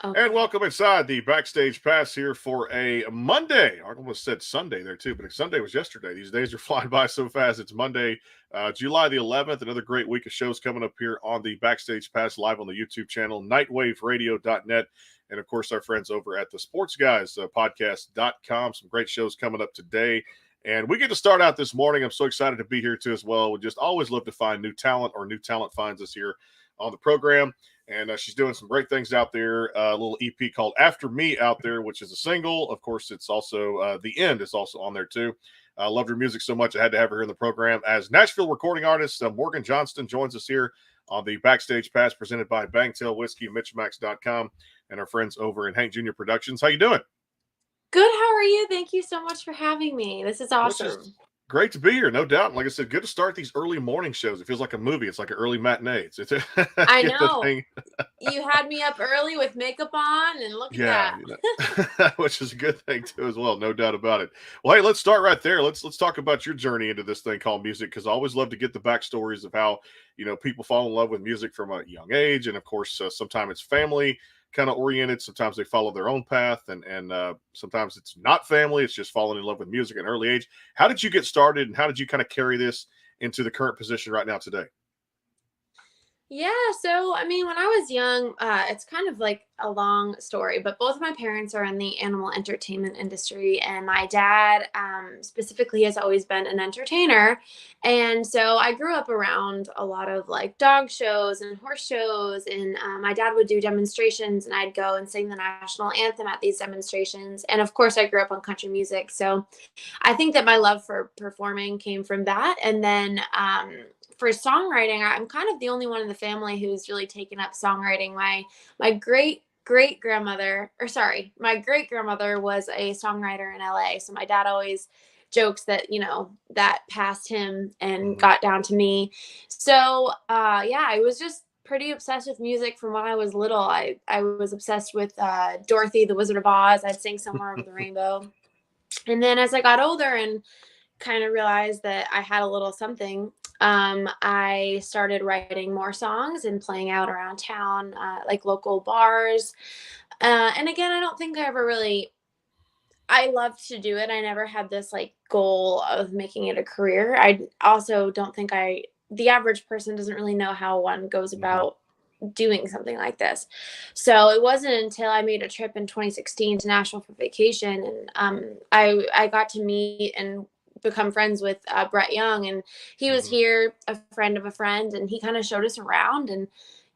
And Okay. welcome inside the Backstage Pass here for a Monday. I almost said Sunday there too, but Sunday was yesterday. These days are flying by so fast. It's Monday, July the 11th. Another great week of shows coming up here on the Backstage Pass live on the YouTube channel, nightwaveradio.net. And of course, our friends over at the Sports Guys podcast.com. Some great shows coming up today. And we get to start out this morning. I'm so excited to be here too as well. We just always love to find new talent, or new talent finds us here on the program. And she's doing some great things out there. A little EP called After Me out there, which is a single. Of course, it's also The End is also on there too. I loved her music so much I had to have her here in the program. As Nashville recording artist Morgan Johnston joins us here on the Backstage Pass presented by Bangtail Whiskey, MitchMacs.com, and our friends over in Hank Jr. Productions. How you doing? Good. How are you? Thank you so much for having me. This is Which awesome. is great to be here, no doubt. And like I said, good to start these early morning shows. It feels like a movie. It's like an early matinee. It's I get the know. thing. You had me up early with makeup on, and look at Yeah, that. which is a good thing too, as well. No doubt about it. Well, hey, let's start right there. Let's talk about your journey into this thing called music, because I always love to get the backstories of how people fall in love with music from a young age, and of course, sometimes it's family kind of oriented. Sometimes they follow their own path, and sometimes it's not family. It's just falling in love with music at an early age. How did you get started, and how did you kind of carry this into the current position right now today? Yeah, so I mean, when I was young, it's kind of like a long story, but both of my parents are in the animal entertainment industry, and my dad specifically has always been an entertainer. And so I grew up around a lot of like dog shows and horse shows, and my dad would do demonstrations, and I'd go and sing the national anthem at these demonstrations. And of course, I grew up on country music, so I think that my love for performing came from that. And then for songwriting, I'm kind of the only one in the family who's really taken up songwriting. My great grandmother, or sorry, my great grandmother was a songwriter in LA. So my dad always jokes that that passed him and Mhm. got down to me. So yeah, I was just pretty obsessed with music from when I was little. I was obsessed with Dorothy the Wizard of Oz. I'd sing Somewhere Over the Rainbow. And then as I got older and kind of realized that I had a little something, I started writing more songs and playing out around town, like local bars. And again, I don't think I ever really, I loved to do it. I never had this like goal of making it a career. I also don't think the average person doesn't really know how one goes Mhm. about doing something like this. So it wasn't until I made a trip in 2016 to Nashville for vacation, and I got to meet and become friends with Brett Young, and he was Mhm. here, a friend of a friend, and he kind of showed us around and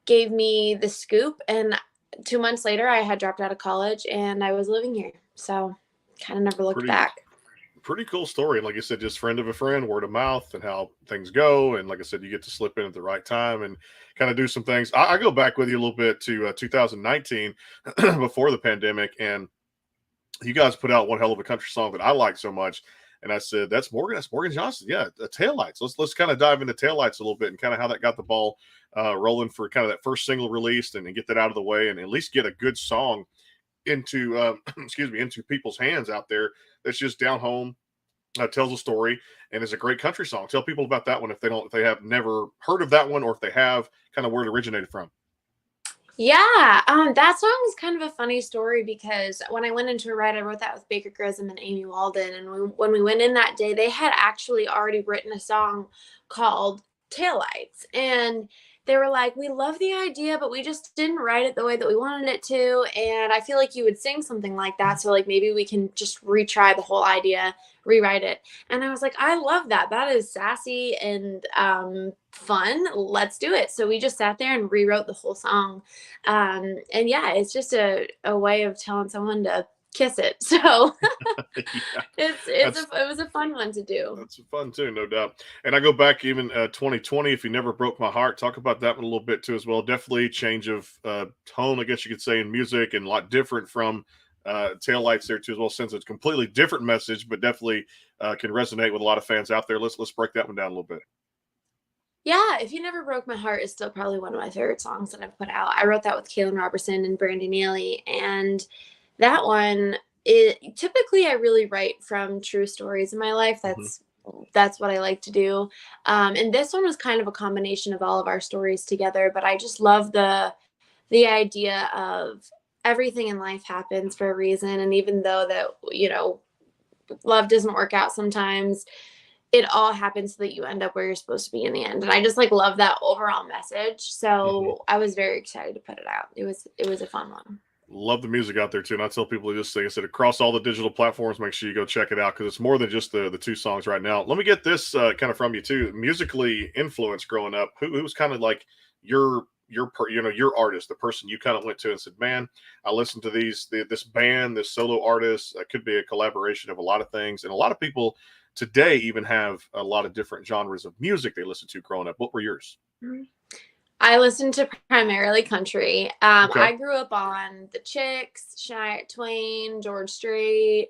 gave me the scoop. And 2 months later, I had dropped out of college and I was living here. So kind of never looked Pretty back. pretty cool story. And like I said, just friend of a friend, word of mouth, and how things go. And like I said, you get to slip in at the right time and kind of do some things. I go back with you a little bit to 2019 before the pandemic, and you guys put out one hell of a country song that I like so much. And I said, that's Morgan. That's Morgan Johnston. Yeah, Taillights. Let's kind of dive into Taillights a little bit and kind of how that got the ball rolling for kind of that first single released, and get that out of the way, and at least get a good song into excuse me, into people's hands out there. That's just down home, tells a story, and is a great country song. Tell people about that one if they have never heard of that one, or if they have, kind of where it originated from. Yeah, that song is kind of a funny story because when I went into a write, I wrote that with Baker Grissom and Amy Walden. And when we went in that day, they had actually already written a song called Taillights. And they were like, we love the idea, but we just didn't write it the way that we wanted it to. And I feel like you would sing something like that. So, like, maybe we can just retry the whole idea, rewrite it. And I was like, I love that. That is sassy and fun. Let's do it. So we just sat there and rewrote the whole song. And yeah, it's just a way of telling someone to kiss it. So Yeah, it that's was a fun one to do. that's fun too, no doubt. And I go back even 2020. If you never broke my heart, talk about that one a little bit too as well. Definitely change of tone, I guess you could say, in music, and a lot different from Taillights there too as well. Since it's a completely different message, but definitely can resonate with a lot of fans out there. Let's break that one down a little bit. Yeah, If You Never Broke My Heart is still probably one of my favorite songs that I've put out. I wrote that with Kaylin Robertson and Brandy Neely, and that one, it typically I really write from true stories in my life. Hmm. That's what I like to do. And this one was kind of a combination of all of our stories together, but I just love the idea of everything in life happens for a reason. And even though that, you know, love doesn't work out sometimes, it all happens so that you end up where you're supposed to be in the end. And I just like love that overall message. So I was very excited to put it out. It was a fun one. Love the music out there too. And I tell people just, like I said, across all the digital platforms, make sure you go check it out because it's more than just the two songs right now. Let me get this kind of from you too. Musically influenced growing up, who was kind of like your your artist, the person you kind of went to and said, man, I listened to this band, this solo artist. It could be a collaboration of a lot of things. And a lot of people today even have a lot of different genres of music they listen to growing up. What were yours? I listened to primarily country. Okay. I grew up on the Chicks, Shania Twain, George Strait,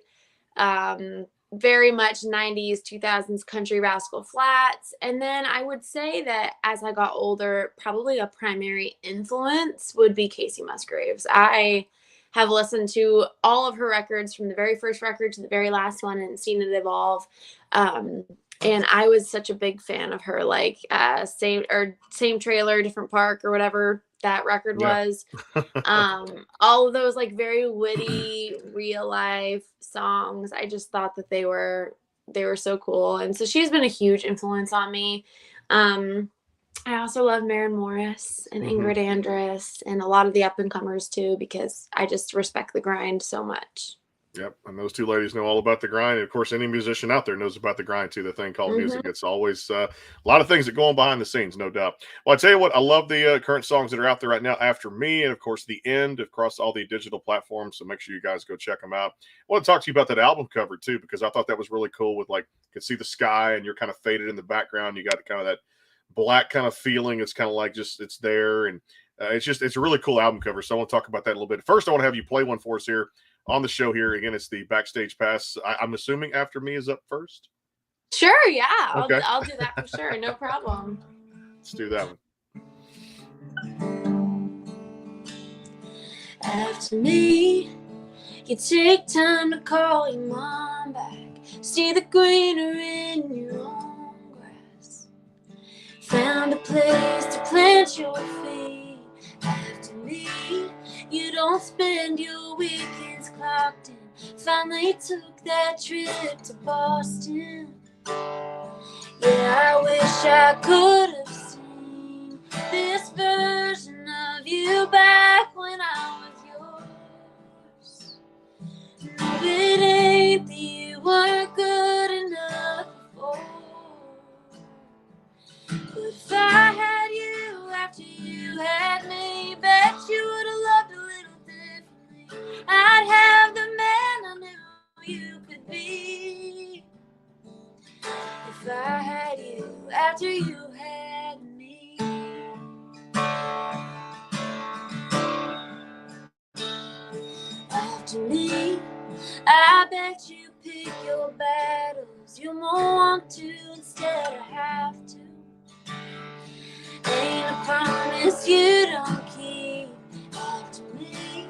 very much 90s, 2000s country, Rascal Flatts. And then I would say that as I got older, probably a primary influence would be Casey Musgraves. I have listened to all of her records from the very first record to the very last one and seen it evolve. And I was such a big fan of her, like same trailer, different park, or whatever that record was. All of those like very witty, real life songs. I just thought that they were so cool, and so she's been a huge influence on me. I also love Maren Morris and Ingrid Andress and a lot of the up and comers too, because I just respect the grind so much. Yep, and those two ladies know all about the grind. And of course, any musician out there knows about the grind too. The thing called music. It's always a lot of things that go on behind the scenes, no doubt. Well, I tell you what, I love the current songs that are out there right now. After Me, and of course, The End across all the digital platforms. So make sure you guys go check them out. I want to talk to you about that album cover too, because I thought that was really cool. With like, you could see the sky, and you're kind of faded in the background. You got kind of that black kind of feeling. It's kind of like just it's there, and it's a really cool album cover. So I want to talk about that a little bit. First, I want to have you play one for us here on the show here. Again, it's the Backstage Pass. I'm assuming After Me is up first. Sure, yeah. Okay. I'll do that for sure. No problem. Let's do that one. After me, you take time to call your mom back. See the greenery in your own grass. Found a place to plant your feet. After me, you don't spend your weekends clocked in. Finally took that trip to Boston. Yeah, I wish I could have seen this version of you back when I was yours. No, it ain't that you weren't good enough before. But if I had you after you had me, bet you would have loved a little differently. I'd have the man I knew you could be. If I had you after you had me. After me, I bet you pick your battles. You more want to instead of have to. Ain't a promise you don't keep. After me,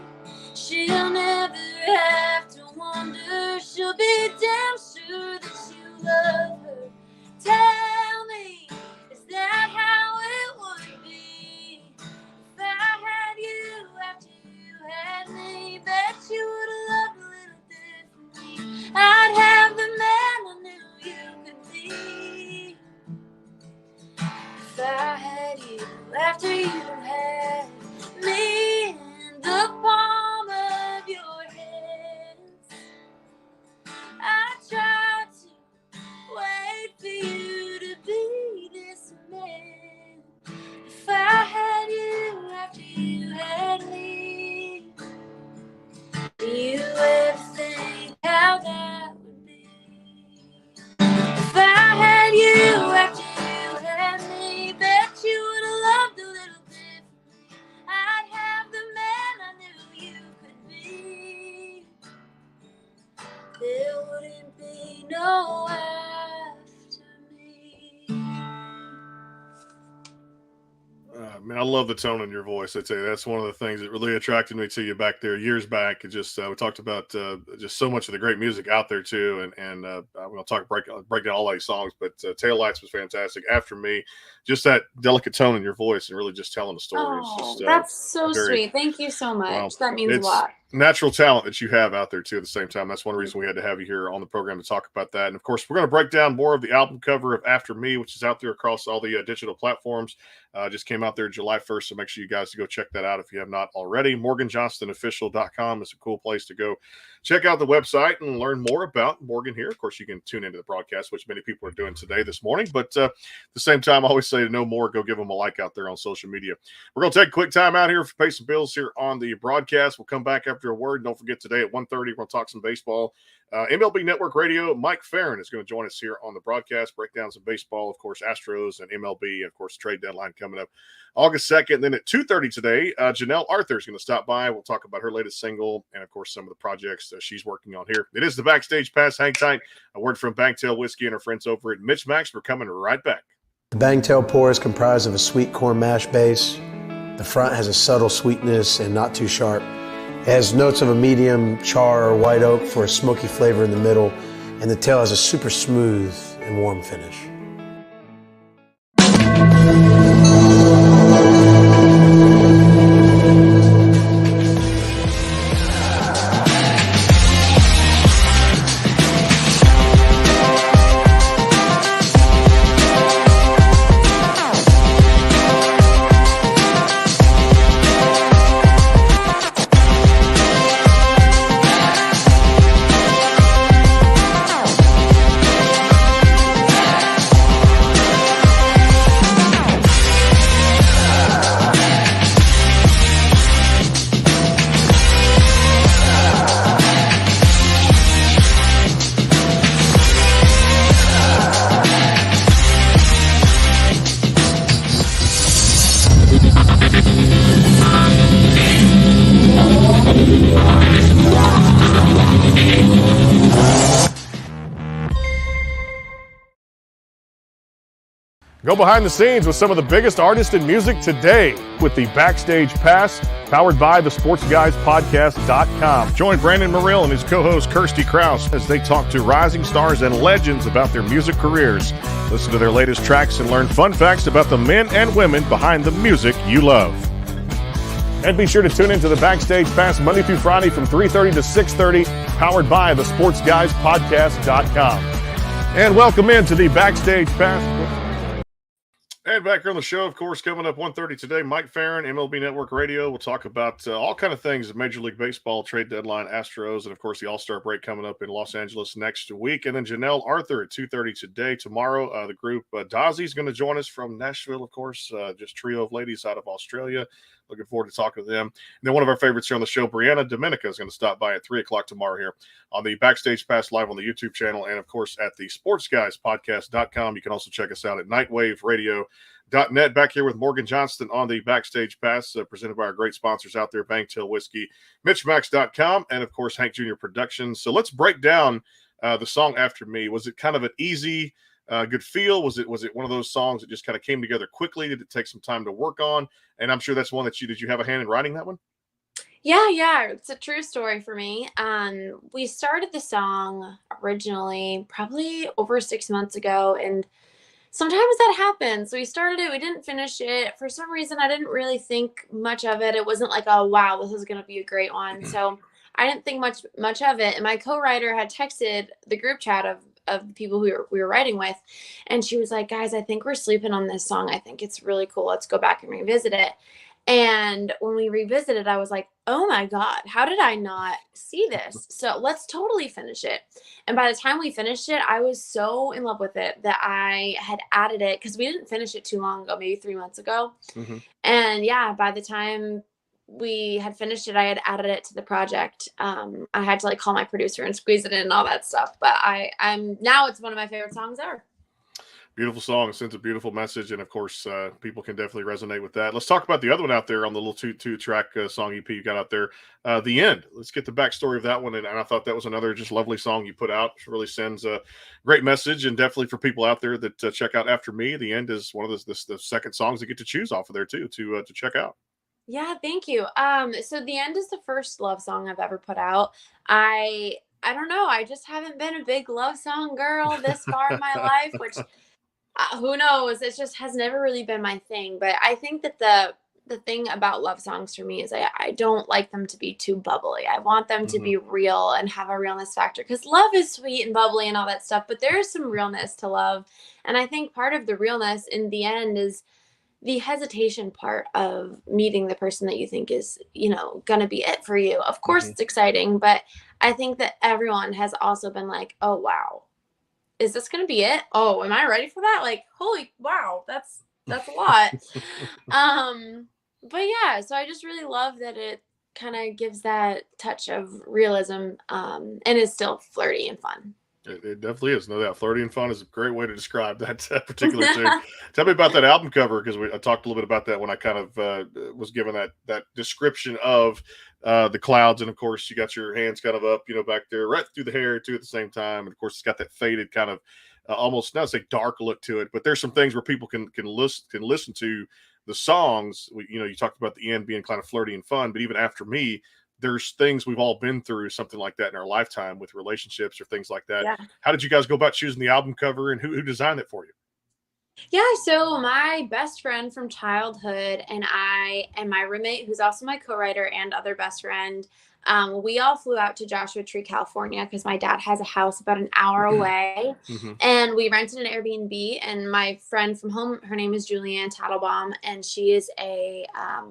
she'll never have to wonder. She'll be damn sure that you love her. Tell me, is that how it would be? If I had you after you had me, bet you would have loved a little differently. I'd have the man I knew you could be. If I had you after mean, I love the tone in your voice. I tell you, that's one of the things that really attracted me to you back there years back. It just we talked about just so much of the great music out there too, and I'm going to break down all these songs. But Taillights was fantastic. After Me, just that delicate tone in your voice and really just telling the story. It's Oh, just that's so very sweet. Thank you so well. much. That means a It's lot. natural talent that you have out there too. At the same time, that's one reason we had to have you here on the program to talk about that. And of course, we're going to break down more of the album cover of After Me, which is out there across all the digital platforms. Just came out there July 1st, so make sure you guys go check that out if you have not already. MorganJohnstonOfficial.com is a cool place to go check out the website and learn more about Morgan here. Of course, you can tune into the broadcast, which many people are doing this morning. But at the same time, I always say to know more, go give them a like out there on social media. We're going to take a quick time out here for pay some bills here on the broadcast. We'll come back after a word. Don't forget today at 1:30, we're going to talk some baseball. MLB Network Radio, Mike Farron is going to join us here on the broadcast, break down some baseball, of course, Astros and MLB, and of course, trade deadline coming up August 2nd. And then at 2:30 today, Janelle Arthur is going to stop by. We'll talk about her latest single and, of course, some of the projects that she's working on here. It is the Backstage Pass. Hang tight. A word from Bangtail Whiskey and her friends over at MitchMacs. We're coming right back. The Bangtail pour is comprised of a sweet corn mash base. The front has a subtle sweetness and not too sharp. It has notes of a medium char or white oak for a smoky flavor in the middle, and the tail has a super smooth and warm finish. Go behind the scenes with some of the biggest artists in music today with the Backstage Pass, powered by the SportsGuysPodcast.com. Join Brandon Morrill and his co-host Kirsty Krause as they talk to rising stars and legends about their music careers. Listen to their latest tracks and learn fun facts about the men and women behind the music you love. And be sure to tune into the Backstage Pass Monday through Friday from 3:30 to 6:30, powered by the SportsGuysPodcast.com. And welcome into the Backstage Pass. And back here on the show, of course, coming up 1:30 today, Mike Farron, MLB Network Radio. We'll talk about all kind of things, Major League Baseball, trade deadline, Astros, and, of course, the All-Star break coming up in Los Angeles next week. And then Janelle Arthur at 2:30 today. Tomorrow, the group Dazzy is going to join us from Nashville, of course, just trio of ladies out of Australia. Looking forward to talking to them. And then one of our favorites here on the show, Brianna Dominica, is going to stop by at 3 o'clock tomorrow here on the Backstage Pass live on the YouTube channel and, of course, at the SportsGuysPodcast.com. You can also check us out at NightWaveRadio.net. Back here with Morgan Johnston on the Backstage Pass, presented by our great sponsors out there, Bangtail Whiskey, MitchMacs.com, and, of course, Hank Jr. Productions. So let's break down the song After Me. Was it kind of an easy good feel? Was it one of those songs that just kind of came together quickly? Did it take some time to work on? And I'm sure that's one that did you have a hand in writing that one? Yeah, it's a true story for me. We started the song originally probably over 6 months ago, and sometimes that happens. So we started it, we didn't finish it. For some reason, I didn't really think much of it. It wasn't like, oh, wow, this is going to be a great one. So I didn't think much of it. And my co-writer had texted the group chat of the people we were writing with, and she was like, guys, I think we're sleeping on this song. I think it's really cool. Let's go back and revisit it. And when we revisited, I was like, oh my God, how did I not see this? So let's totally finish it. And by the time we finished it, I was so in love with it that I had added it, because we didn't finish it too long ago, maybe 3 months ago. Mm-hmm. And yeah, by the time we had finished it, I had added it to the project. I had to call my producer and squeeze it in and all that stuff. But I'm now it's one of my favorite songs ever. Beautiful song. It sends a beautiful message, and of course, people can definitely resonate with that. Let's talk about the other one out there on the little two track song EP you got out there, "The End." Let's get the backstory of that one, and I thought that was another just lovely song you put out. It really sends a great message, and definitely for people out there that check out After Me, "The End" is one of the second songs that get to choose off of there too to check out. Yeah, thank you. So The End is the first love song I've ever put out. I don't know, I just haven't been a big love song girl this far in my life, which who knows? It just has never really been my thing. But I think that the thing about love songs for me is I don't like them to be too bubbly. I want them to Mhm. be real and have a realness factor because love is sweet and bubbly and all that stuff, but there is some realness to love. And I think part of the realness in the end is the hesitation part of meeting the person that you think is, going to be it for you. Of course, Mhm. it's exciting, but I think that everyone has also been like, oh, wow, is this going to be it? Oh, am I ready for that? Like, holy wow, that's a lot. But yeah, so I just really love that it kind of gives that touch of realism, and is still flirty and fun. It definitely is, no doubt. Flirty and fun is a great way to describe that particular tune. Tell me about that album cover because I talked a little bit about that when I kind of was given that description of the clouds, and of course you got your hands kind of up, back there, right through the hair too at the same time, and of course it's got that faded kind of almost not say dark look to it, but there's some things where people can listen to the songs. You talked about the end being kind of flirty and fun, but even After Me, there's things we've all been through something like that in our lifetime with relationships or things like that. Yeah. How did you guys go about choosing the album cover, and who designed it for you? Yeah, so my best friend from childhood and I and my roommate, who's also my co-writer and other best friend, we all flew out to Joshua Tree, California, because my dad has a house about an hour away. Hmm. And we rented an Airbnb. And my friend from home, her name is Julianne Tattlebaum, and she is a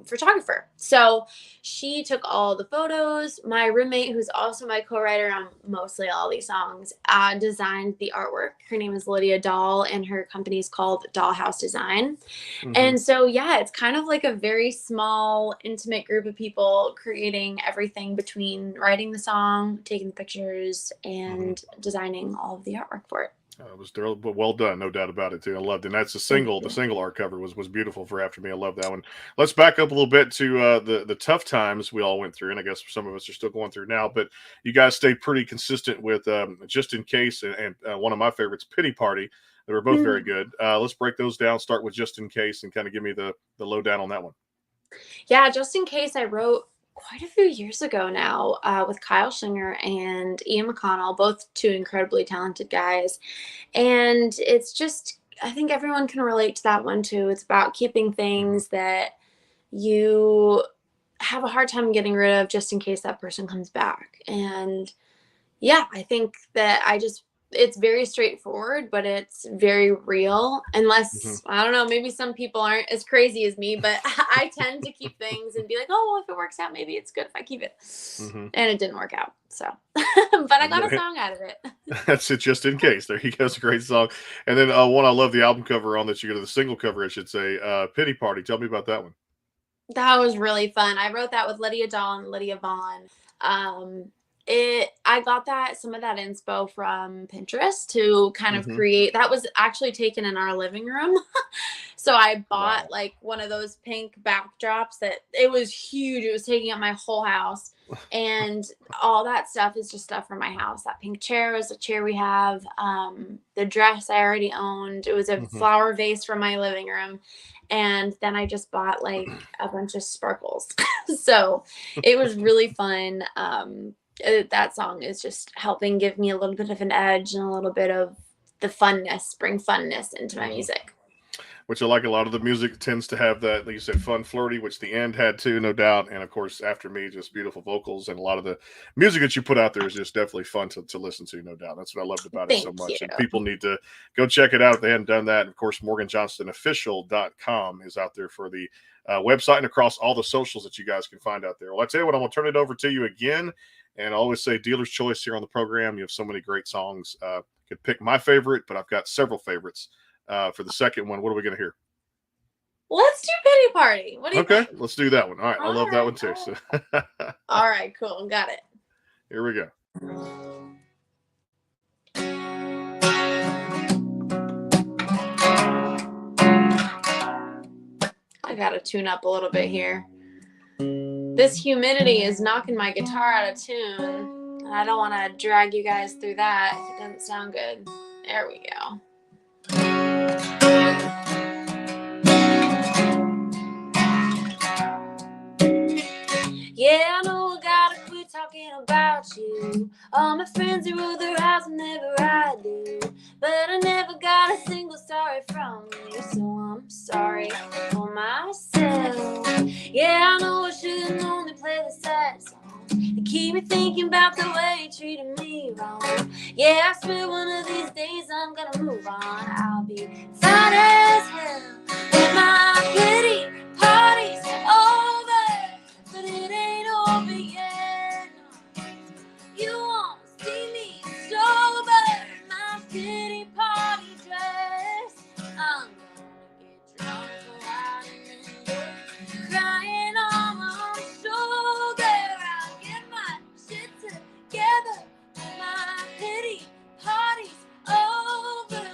photographer. So she took all the photos. My roommate, who's also my co-writer on mostly all these songs, designed the artwork. Her name is Lydia Dahl, and her company is called Dollhouse Design. Hmm. And so, yeah, it's kind of like a very small, intimate group of people creating everything between writing the song, taking the pictures, Hmm. and designing all of the artwork for it. It was well done, no doubt about it too. I loved it. And that's the Thank single. The you. single art cover was beautiful for After Me. I love that one. Let's back up a little bit to the tough times we all went through, and I guess some of us are still going through now. But you guys stayed pretty consistent with Just in Case and one of my favorites, Pity Party. They were both very good. Let's break those down. Start with Just in Case and kind of give me the lowdown on that one. Yeah, Just in Case, I wrote quite a few years ago now, with Kyle Schlinger and Ian McConnell, both two incredibly talented guys. And it's just, I think everyone can relate to that one too. It's about keeping Hmm. things that you have a hard time getting rid of just in case that person comes back. And yeah, I think that it's very straightforward, but it's very real. Hmm. Unless, I don't know, maybe some people aren't as crazy as me, but I tend to keep things and be like, oh, well, if it works out, maybe it's good if I keep it. Hmm. And it didn't work out. So, but I got a song out of it. That's it, Just in Case. There you go. It's a great song. And then one I love the album cover on that you go to the single cover, I should say. Pity Party. Tell me about that one. That was really fun. I wrote that with Lydia Dahl and Lydia Vaughn. Um, I got some of that inspo from Pinterest to kind of Hmm. create. That was actually taken in our living room. So I Wow. bought like one of those pink backdrops that it was huge. It was taking up my whole house. And all that stuff is just stuff from my house. That pink chair was a chair we have. The dress I already owned. It was a Hmm. flower vase from my living room. And then I just bought like a bunch of sparkles. So it was really fun. That song is just helping give me a little bit of an edge and a little bit of the funness, bring funness into my Hmm. music. Which I like. A lot of the music tends to have that, like you said, fun, flirty, which the end had too, no doubt. And of course, After Me, just beautiful vocals, and a lot of the music that you put out there is just definitely fun to listen to, no doubt. That's what I loved about it so Thank you. much. And people need to go check it out if they haven't done that. And of course, MorganJohnstonOfficial.com is out there for the website and across all the socials that you guys can find out there. Well, I tell you what, I'm going to turn it over to you again. And I always say dealer's choice here on the program. You have so many great songs. Could pick my favorite, but I've got several favorites. For the second one, what are we going to hear? Let's do Pity Party. What do you Okay, think? let's do that one. All right, I All love that right. one too. So All right, cool. Got it. here we go. got to tune up a little bit here. This humidity is knocking my guitar out of tune. I don't want to drag you guys through that if it doesn't sound good. There we go. Yeah, I know I gotta quit talking about you. All my friends are other eyes whenever I do. But I never got a single sorry from you, so I'm sorry for myself. Yeah, I know I shouldn't only play the sad songs. They keep me thinking about the way you treated me wrong. Yeah, I swear one of these days I'm gonna move on. I'll be fine as hell when my pity party's over. But it ain't over yet. You won't see me sober. My pity party dress. I'm gonna get drunk so I end up crying on my shoulder. I'll get my shit together when my pity party's over.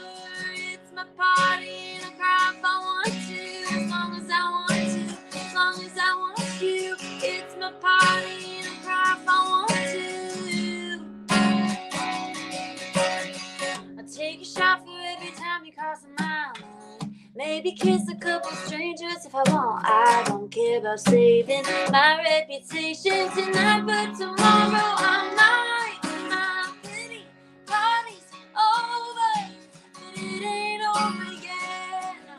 It's my party and I cry if I want to, as long as I want to, as long as I want you. It's my party and I cry if I want to. I take a shot for every time you cross my mind. Maybe kiss a couple strangers if I want. I don't care about saving my reputation tonight, but tomorrow I might. My pity party's over, but it ain't over yet. No.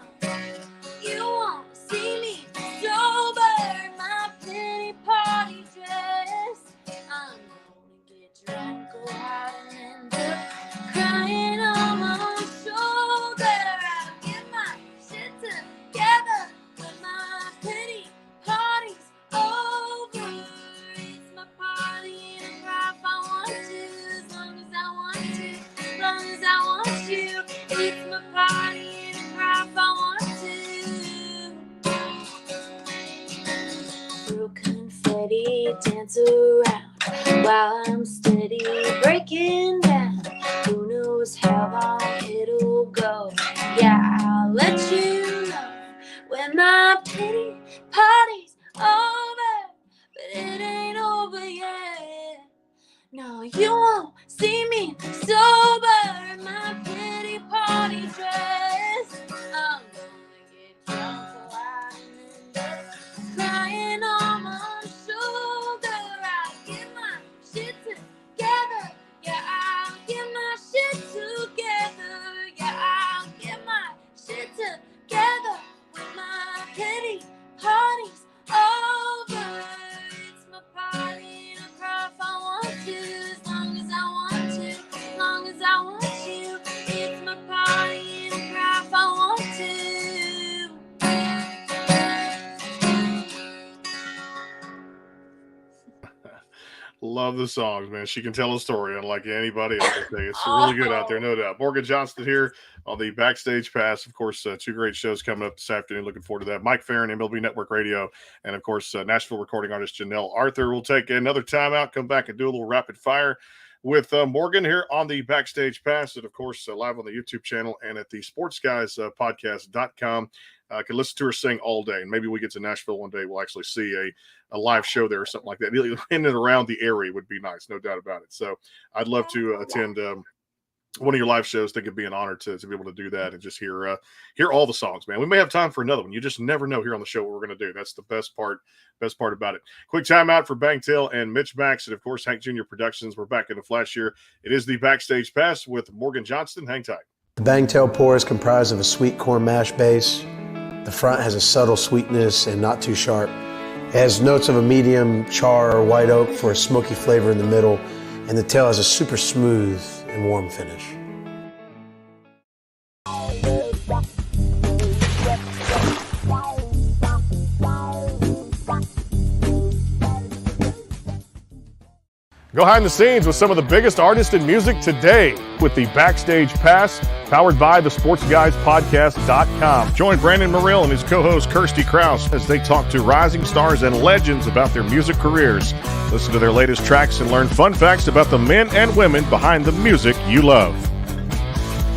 You won't see me sober. My pity party dress. I'm gonna get drunk, go out and end up crying on my shoulder. I'll get my shit together when my pity party's over. It's my party and I cry if I want to, as long as I want to, as long as I want you. It's my party and I cry if I want to. Throw confetti, dance around while I'm steady breaking down. Who knows how long it'll go? Yeah, I'll let you know when my pity party's over, but it ain't over yet. No, you won't see me sober. My pity party dress. I'm gonna get drunk so I end up crying on my shoulder. I'll get my shit together. Yeah, I'll get my shit together. Yeah, I'll get my shit together when my pity party's over. It's my party and I cry if I want to, as long as I want to, as long as I want you. It's my party and I cry if I want to. Love the songs, man. She can tell a story unlike anybody else. It's really good out there, no doubt. Morgan Johnston here on the Backstage Pass. Of course, two great shows coming up this afternoon. Looking forward to that. Mike Farron, MLB Network Radio, and of course, Nashville recording artist Janelle Arthur. We'll take another timeout, come back and do a little rapid fire with Morgan here on the Backstage Pass, and of course, live on the YouTube channel and at the sportsguyspodcast.com. Can listen to her sing all day, and maybe we get to Nashville one day, we'll actually see a live show there or something like that. In and around the area would be nice, no doubt about it. So I'd love to attend one of your live shows. I think it'd be an honor to be able to do that and just hear all the songs, man. We may have time for another one. You just never know here on the show what we're going to do. That's the best part about it. Quick timeout for Bangtail and MitchMacs, and of course Hank Jr. Productions. We're back in the flash here. It is the Backstage Pass with Morgan Johnston. Hang tight. The Bangtail pour is comprised of a sweet corn mash base. The front has a subtle sweetness and not too sharp. It has notes of a medium char or white oak for a smoky flavor in the middle, and the tail has a super smooth and warm finish. Go behind the scenes with some of the biggest artists in music today with the Backstage Pass, powered by the SportsGuysPodcast.com. Join Brandon Morrill and his co-host Kirsty Krause as they talk to rising stars and legends about their music careers. Listen to their latest tracks and learn fun facts about the men and women behind the music you love.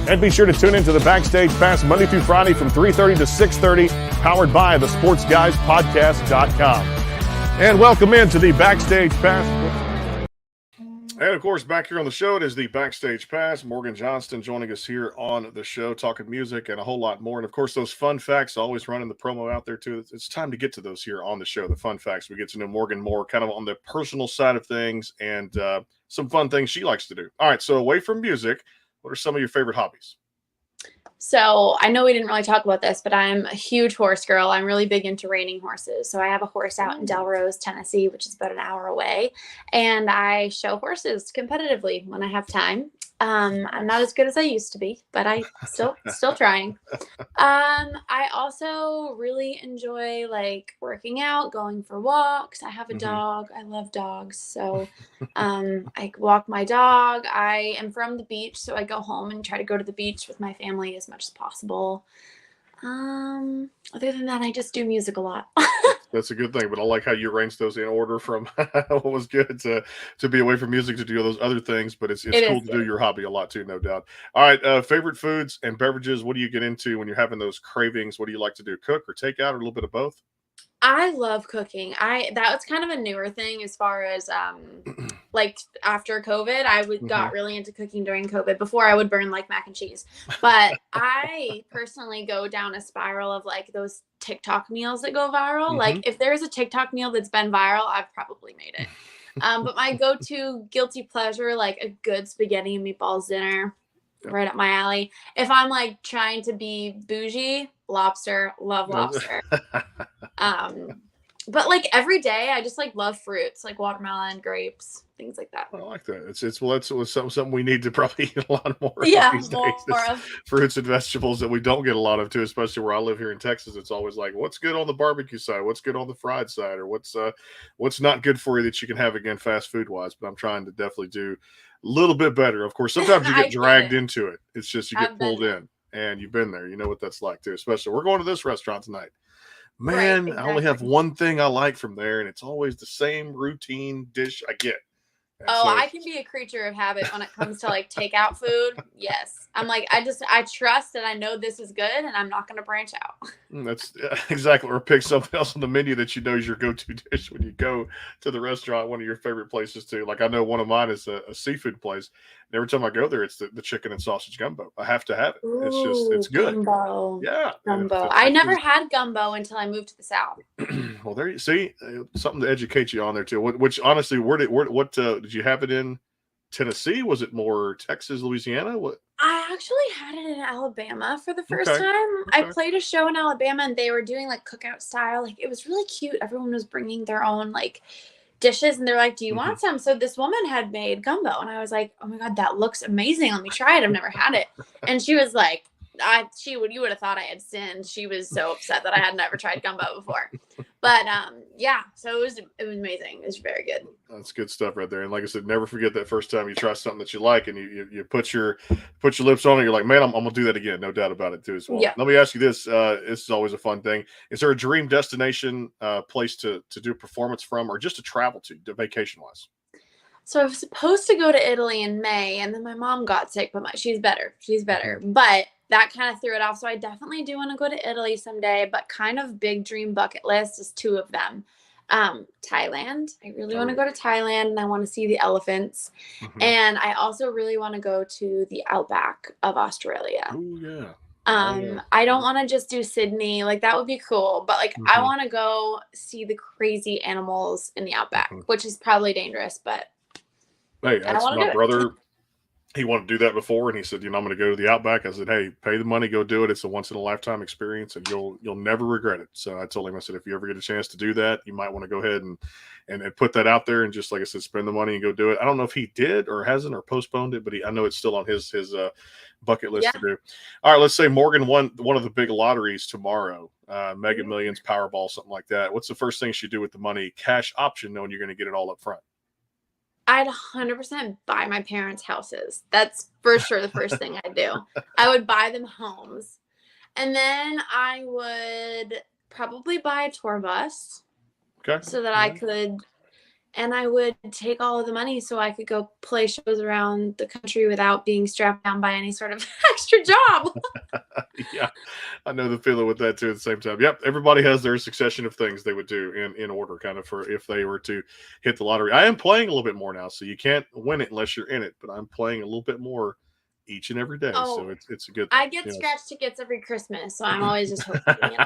And be sure to tune into the Backstage Pass Monday through Friday from 3:30 to 6:30, powered by the SportsGuysPodcast.com. And welcome into the Backstage Pass. And, of course, back here on the show, it is the Backstage Pass. Morgan Johnston joining us here on the show, talking music and a whole lot more. And, of course, those fun facts, always running the promo out there, too. It's time to get to those here on the show, the fun facts. We get to know Morgan more kind of on the personal side of things and some fun things she likes to do. All right, so away from music, what are some of your favorite hobbies? So I know we didn't really talk about this, but I'm a huge horse girl. I'm really big into reining horses. So I have a horse out in Delrose, Tennessee, which is about an hour away. And I show horses competitively when I have time. I'm not as good as I used to be, but I still trying. I also really enjoy like working out, going for walks. I have a dog. I love dogs. So I walk my dog. I am from the beach, so I go home and try to go to the beach with my family as much as possible. Other than that, I just do music a lot. That's a good thing, but I like how you arranged those in order from what was good to be away from music to do those other things, but it's cool to do your hobby a lot too, no doubt. All right, favorite foods and beverages, what do you get into when you're having those cravings? What do you like to do, cook or take out or a little bit of both? I love cooking. That was kind of a newer thing as far as like after COVID, I got really into cooking during COVID. Before I would burn like mac and cheese. But I personally go down a spiral of like those TikTok meals that go viral. Like if there's a TikTok meal that's been viral, I've probably made it. But my go-to guilty pleasure, like a good spaghetti and meatballs dinner, right up my alley. If I'm like trying to be bougie, lobster, love lobster. But like every day I just like love fruits, like watermelon, grapes, things like that. I like that. It's something we need to probably eat a lot more these days. Of Fruits and vegetables that we don't get a lot of too, especially where I live here in Texas. It's always like, what's good on the barbecue side, what's good on the fried side, or what's not good for you that you can have again fast food wise. But I'm trying to definitely do a little bit better. Of course, sometimes you get dragged into it. It's just you get pulled in, and you've been there. You know what that's like too. Especially we're going to this restaurant tonight. Man, right, exactly. I only have one thing I like from there, and it's always the same routine dish I get. And I can be a creature of habit when it comes to like takeout food. Yes. I'm like, I trust that I know this is good and I'm not going to branch out. That's exactly. Or pick something else on the menu that you know is your go-to dish when you go to the restaurant, one of your favorite places too. Like I know one of mine is a seafood place. And every time I go there, it's the chicken and sausage gumbo. I have to have it. It's good. Gumbo. Yeah. Gumbo. I never had gumbo until I moved to the South. Well, there you see something to educate you on there too. Which honestly, what did you have it in Tennessee? Was it more Texas, Louisiana? What? I actually had it in Alabama for the first time. I played a show in Alabama and they were doing like cookout style. Like it was really cute. Everyone was bringing their own like dishes and they're like, do you want some? So this woman had made gumbo and I was like, oh my God, that looks amazing. Let me try it. I've never had it. And she was like, you would have thought I had sinned. She was so upset that I had never tried gumbo before. But yeah, so it was amazing. It was very good. That's good stuff right there. And like I said, never forget that first time you try something that you like and you put your lips on it. You're like, man, I'm gonna do that again. No doubt about it too as well. Yeah. Let me ask you this. This is always a fun thing. Is there a dream destination place to do a performance from or just to travel to vacation wise? So I was supposed to go to Italy in May and then my mom got sick, but she's better. But that kind of threw it off. So I definitely do want to go to Italy someday, but kind of big dream bucket list is two of them. Thailand. I really want to go to Thailand and I want to see the elephants. And I also really want to go to the outback of Australia. Oh yeah. I don't want to just do Sydney. Like that would be cool, but like I want to go see the crazy animals in the outback, which is probably dangerous, but hey, that's my brother. He wanted to do that before, and he said, "I'm going to go to the Outback." I said, "Hey, pay the money, go do it. It's a once in a lifetime experience, and you'll never regret it." So I told him, I said, "If you ever get a chance to do that, you might want to go ahead and put that out there, and just like I said, spend the money and go do it." I don't know if he did or hasn't or postponed it, but I know it's still on his bucket list to do. All right, let's say Morgan won one of the big lotteries tomorrow, Mega Millions, Powerball, something like that. What's the first thing she'd do with the money? Cash option, knowing you're going to get it all up front. I'd 100% buy my parents' houses. That's for sure the first thing I'd do. I would buy them homes. And then I would probably buy a tour bus. Okay. So that I could, and I would take all of the money so I could go play shows around the country without being strapped down by any sort of extra job. Yeah, I know the feeling with that too at the same time. Yep, everybody has their succession of things they would do in order, kind of, for if they were to hit the lottery. I am playing a little bit more now, so you can't win it unless you're in it, but I'm playing a little bit more each and every day, so Oh, it's a good thing. I get scratch tickets every Christmas, so I'm always just hoping,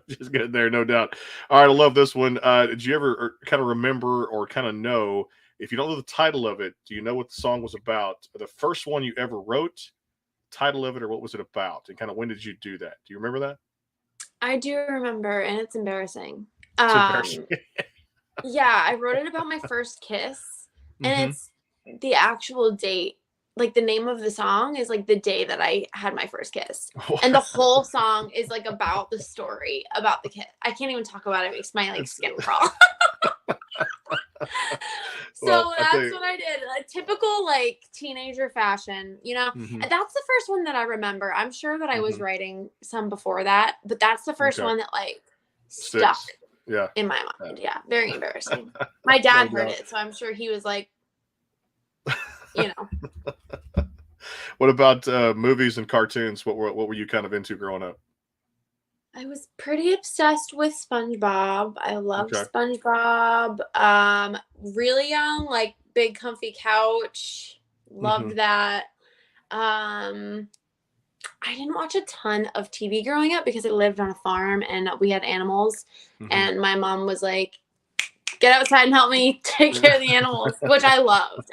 Just getting there, no doubt. All right, I love this one. Did you ever kind of remember or kind of know, if you don't know the title of it, do you know what the song was about? The first one you ever wrote, title of it, or what was it about? And kind of when did you do that? Do you remember that? I do remember, and it's embarrassing. It's embarrassing. Yeah, I wrote it about my first kiss, and it's the actual date. Like, the name of the song is like the day that I had my first kiss. And the whole song is like about the story about the kiss. I can't even talk about it. It makes my like skin crawl. So that's what I did. A typical like teenager fashion, And that's the first one that I remember. I'm sure that I was writing some before that, but that's the first one that like stuck in my mind. Yeah, very embarrassing. My dad heard it, so I'm sure he was like, What about movies and cartoons? What were you kind of into growing up? I was pretty obsessed with SpongeBob. I loved SpongeBob. Really young, like big comfy couch. Loved that. I didn't watch a ton of TV growing up because I lived on a farm and we had animals. And my mom was like, get outside and help me take care of the animals, which I loved.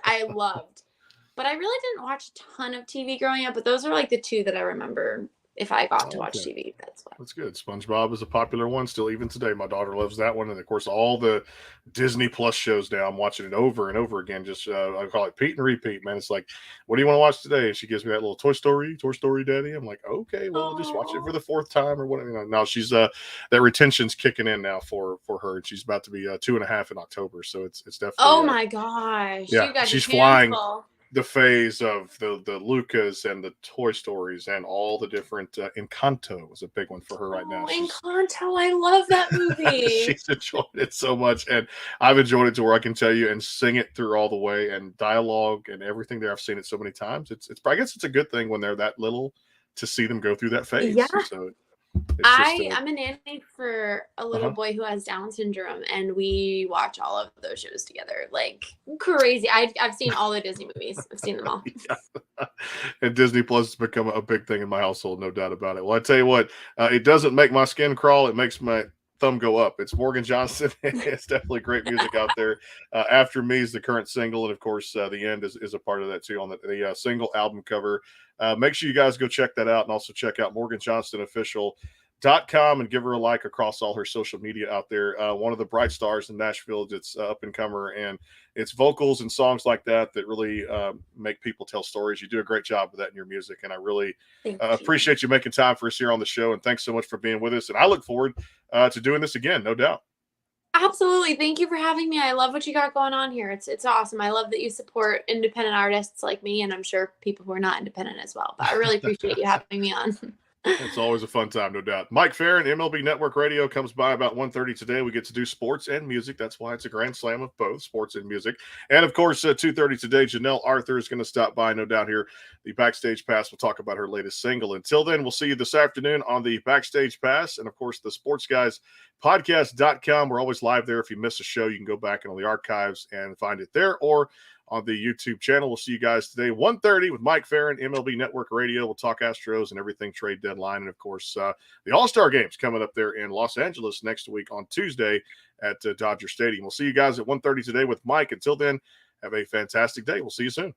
But I really didn't watch a ton of TV growing up, but those are like the two that I remember if I got to watch TV. That's good. SpongeBob is a popular one still even today. My daughter loves that one. And of course, all the Disney Plus shows now, I'm watching it over and over again. Just I call it Pete and repeat, man. It's like, what do you want to watch today? And she gives me that little Toy Story Daddy. I'm like, okay, well, I'll just watch it for the fourth time or whatever. Now she's that retention's kicking in now for her, and she's about to be 2.5 in October. So it's definitely. Oh my gosh! Yeah, you guys she's flying the phase of the Lucas and the Toy Stories and all the different Encanto is a big one for her right now. Encanto, I love that movie. She's enjoyed it so much, and I've enjoyed it to where I can tell you and sing it through all the way, and dialogue and everything there. I've seen it so many times. It's I guess it's a good thing when they're that little to see them go through that phase. Yeah. So I'm a nanny for a little boy who has Down syndrome, and we watch all of those shows together like crazy. I've seen all the Disney movies. I've seen them all. And Disney Plus has become a big thing in my household, no doubt about it. Well, I tell you what, it doesn't make my skin crawl. It makes my thumb go up. It's Morgan Johnston. It's definitely great music out there. After Me is the current single, and of course The End is a part of that too on the single album cover. Make sure you guys go check that out, and also check out morganjohnstonofficial.com and give her a like across all her social media out there. One of the bright stars in Nashville. It's up and comer, and it's vocals and songs like that really make people tell stories. You do a great job with that in your music, and I really appreciate you making time for us here on the show, and thanks so much for being with us, and I look forward to doing this again, no doubt. Absolutely. Thank you for having me. I love what you got going on here. It's awesome. I love that you support independent artists like me, and I'm sure people who are not independent as well. But I really appreciate you having me on. It's always a fun time, no doubt. Mike Farron, MLB Network Radio, comes by about 1:30 today. We get to do sports and music. That's why it's a grand slam of both sports and music. And, of course, 2:30 today, Janelle Arthur is going to stop by, no doubt, here. The Backstage Pass will talk about her latest single. Until then, we'll see you this afternoon on the Backstage Pass. And, of course, the Sports Guys podcast.com. We're always live there. If you miss a show, you can go back in on the archives and find it there, or on the YouTube channel. We'll see you guys today, 1:30 with Mike Farron, MLB Network Radio. We'll talk Astros and everything trade deadline. And, of course, the All-Star Games coming up there in Los Angeles next week on Tuesday at Dodger Stadium. We'll see you guys at 1:30 today with Mike. Until then, have a fantastic day. We'll see you soon.